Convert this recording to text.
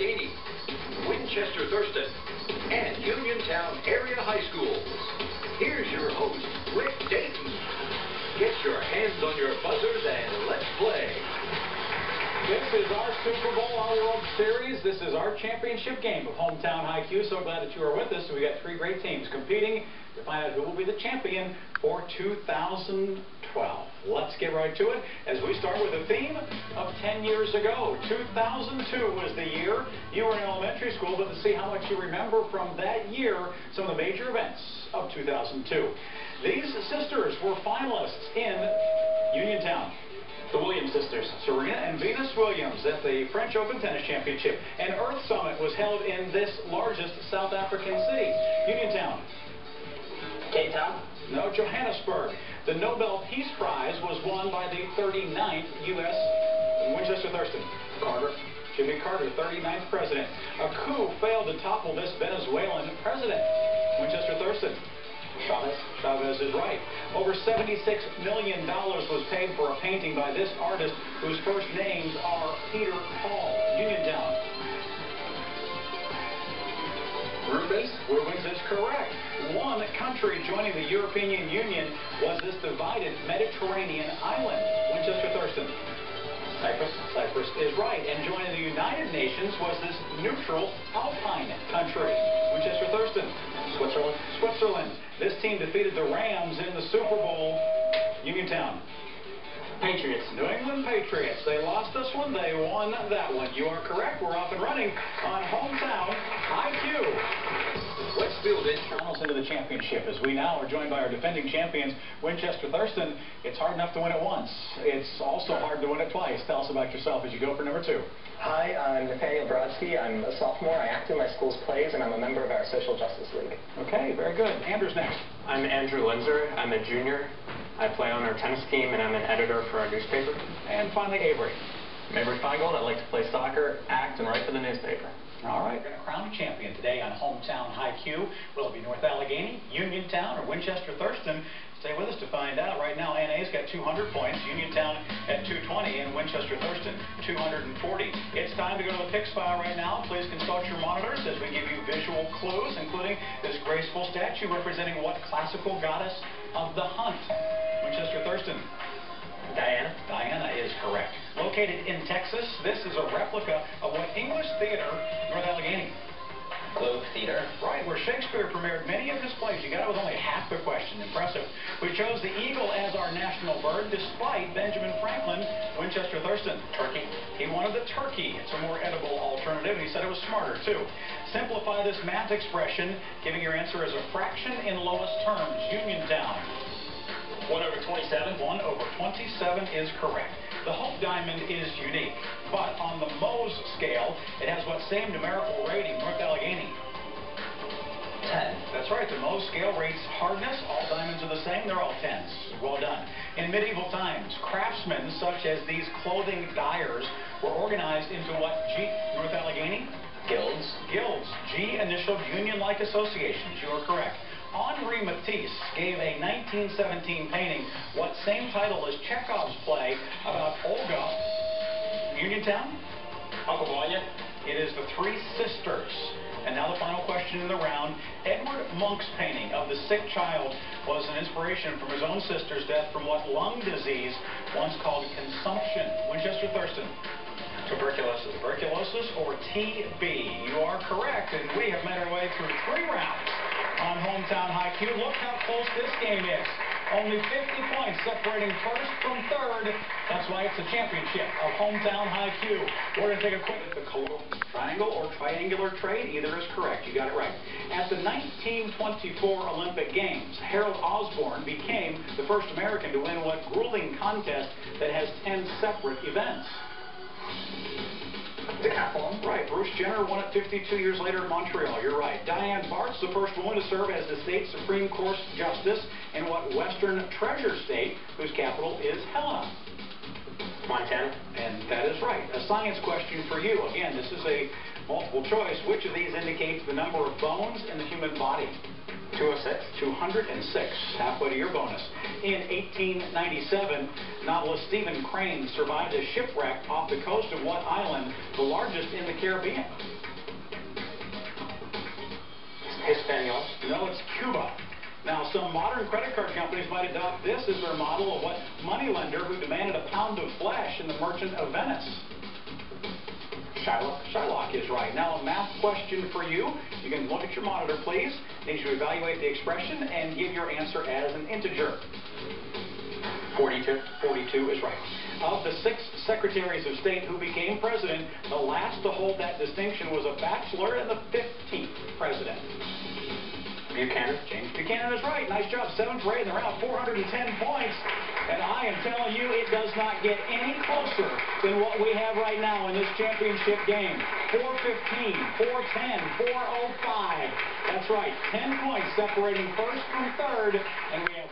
Allegheny, Winchester Thurston, and Uniontown area high schools. Here's your host, Rick Dayton. Get your hands on your buzzers and let's play. This is our Super Bowl, our World Series. This is our championship game of Hometown HighQ. So glad that you are with us. We got three great teams competing to find out who will be the champion for 2012. Let's get right to it as we start with a theme of 10 years ago. 2002 was the year. You were in elementary school, but to see how much you remember from that year, some of the major events of 2002. These sisters were finalists in Uniontown. The Williams sisters, Serena and Venus Williams, at the French Open Tennis Championship. An Earth Summit was held in this largest South African city, Uniontown. Cape Town? No, Johannesburg. The Nobel Peace Prize was won by the 39th U.S. Winchester Thurston. Carter. Jimmy Carter, 39th president. A coup failed to topple this Venezuelan president. Winchester Thurston. Chavez is right. Over $76 million was paid for a painting by this artist whose first names are Peter Paul. Uniontown. Rubens? Rubens is correct. One country joining the European Union was this divided Mediterranean island. Winchester Thurston. Cyprus? Cyprus is right. And joining the United Nations was this neutral Alpine country. Winchester Thurston. Switzerland? Switzerland. This team defeated the Rams in the Super Bowl. Uniontown. Patriots. New England Patriots. They lost this one. They won that one. You are correct. We're off and running on Hometown HighQ. Let's build it. Finals into the championship as we now are joined by our defending champions, Winchester Thurston. It's hard enough to win it once. It's also hard to win it twice. Tell us about yourself as you go for number two. Hi, I'm Nathaniel Brodsky. I'm a sophomore. I act in my school's plays, and I'm a member of our Social Justice League. Okay, very good. Andrew's next. I'm Andrew Linzer. I'm a junior. I play on our tennis team, and I'm an editor for our newspaper. And finally, Avery. I'm Avery Feingold. I like to play soccer, act, and write for the newspaper. All right, we're going to crown a champion today on Hometown HighQ. Will it be North Allegheny, Uniontown, or Winchester Thurston? Stay with us to find out. Right now, NA's got 200 points, Uniontown at 220, and Winchester Thurston 240. It's time to go to the picks file right now. Please consult your monitors as we give you visual clues, including this graceful statue representing what classical goddess of the hunt? Winchester Thurston. Diana? Diana is correct. Located in Texas, this is a replica of what English theater, North Allegheny? Globe Theater. Right, where Shakespeare premiered many of his plays. You got it with only half the question. Impressive. We chose the eagle as our national bird, despite Benjamin Franklin. Winchester Thurston. Turkey. He wanted the turkey. It's a more edible alternative, and he said it was smarter, too. Simplify this math expression, giving your answer as a fraction in lowest terms. Uniontown. 1/27. 1/27 is correct. The Hope Diamond is unique, but on the Mohs scale, it has what same numerical rating? North Allegheny. 10. That's right. The Mohs scale rates hardness. All diamonds are the same. They're all 10s. Well done. In medieval times, craftsmen such as these clothing dyers were organized into what? G. North Allegheny? Guilds. Guilds. G initialed union-like associations. You are correct. Henri Matisse gave a 1917 painting what same title as Chekhov's play about Olga. Uniontown? Uncle Vanya? It is the Three Sisters. And now the final question in the round. Edward Monk's painting of the sick child was an inspiration from his own sister's death from what lung disease once called consumption? Winchester Thurston. Tuberculosis. Tuberculosis or TB. You are correct, and we have made our way through 3 rounds on Hometown HighQ. Look how close this game is. Only 50 points separating first from third. That's why it's a championship of Hometown HighQ. We're going to take a quick look at the colloquial triangle or triangular trade. Either is correct. You got it right. At the 1924 Olympic Games, Harold Osborne became the first American to win what grueling contest that has 10 separate events? Decathlon. Right. Bruce Jenner won it 52 years later in Montreal. You're right. Diane Bart's the first woman to serve as the state Supreme Court Justice in what Western Treasure State, whose capital is Helena? Montana. And that is right. A science question for you. Again, this is a multiple choice. Which of these indicates the number of bones in the human body? 206. 206, halfway to your bonus. In 1897, novelist Stephen Crane survived a shipwreck off the coast of what island, the largest in the Caribbean? Hispaniola. No, it's Cuba. Now, some modern credit card companies might adopt this as their model of what moneylender who demanded a pound of flesh in The Merchant of Venice? Shylock. Shylock is right. Now, a math question for you. You can look at your monitor, please. Need you to evaluate the expression and give your answer as an integer. 42. 42 is right. Of the 6 secretaries of state who became president, the last to hold that distinction was a bachelor and the 15th president. Buchanan. James Buchanan is right. Nice job. 7 for 8 in the round, 410 points. And I am telling you, it does not get any closer than what we have right now in this championship game. 415, 410, 405. That's right. 10 points separating first from third. And we have